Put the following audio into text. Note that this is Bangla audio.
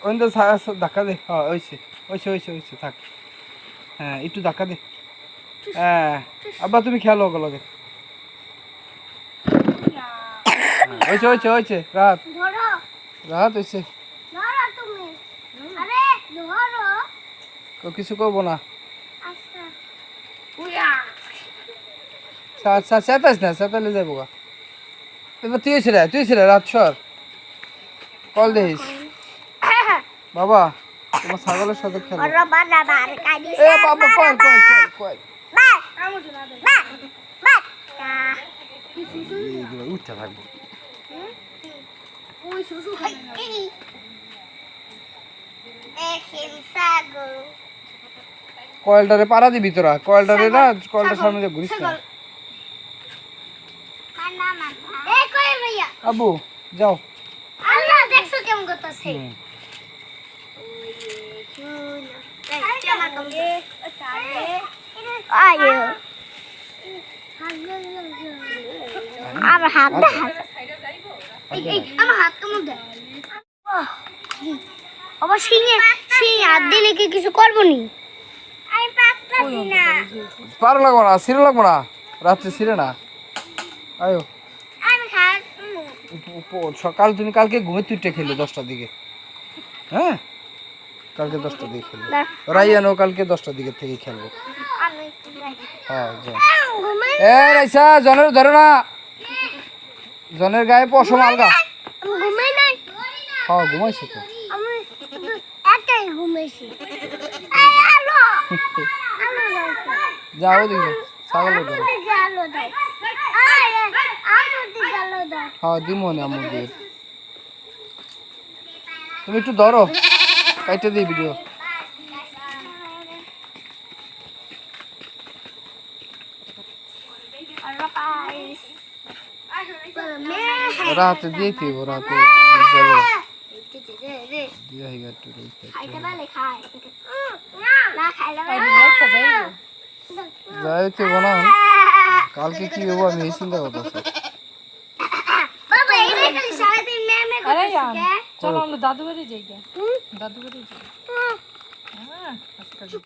ওইটা ধাক্কা দে। হ্যাঁ ওইছে থাক। হ্যাঁ একটু ধাক্কা দে। হ্যাঁ আব্বা তুমি খেয়াল ওগুলো লগে। ওইছে রাত হইছে। কিছু করবো না। চেতাইস না, চেতাইলে যাবো গা। এবার তুই ছিল রাত সর কল দিস বাবা তোমার ছাগলের সাথে খেলো। এ বাবা কয় উঠতে থাকবো। কয়েলটারে পাড়া দিবি তোরা, কয়েলটারে না, কয়েলটার সামনে যে ঘুরিস না। আব্বু যাও। আল্লাহ দেখছো কেমন করতেছে। আমার হাত কেমন দেয় আবার সিংহে হাত দিলে কি কিছু করবো নি? আমি পারতাছি না। পারো লাগবো না, ছিঁড়ে লাগবো না, রাত্রে ছিঁড়ে না। আয়ো সকাল তুমি কালকে ঘুমে তুইটা খেলো 10টার দিকে। হ্যাঁ কালকে 10টার দিকে খেলবো। রাইয়ানো কালকে 10টার দিকে থেকে খেলবো। হ্যাঁ রাইসা জনের ধরো না, জনের গায়ে পশম আলগা। হ্যাঁ ঘুমাইছো তো। যাও দিকে ছাগল ধরো। হ্যাঁ দিমনে আমার দিয়ে তুমি একটু ধরো, কাইটে দিই ভিডিও। রাতে দিয়েছি রাতে যাইতে বনা কালকে কি হবো আমি এই চিন্তা করতেছি। চলো আমরা দাদু বাড়ি যাই।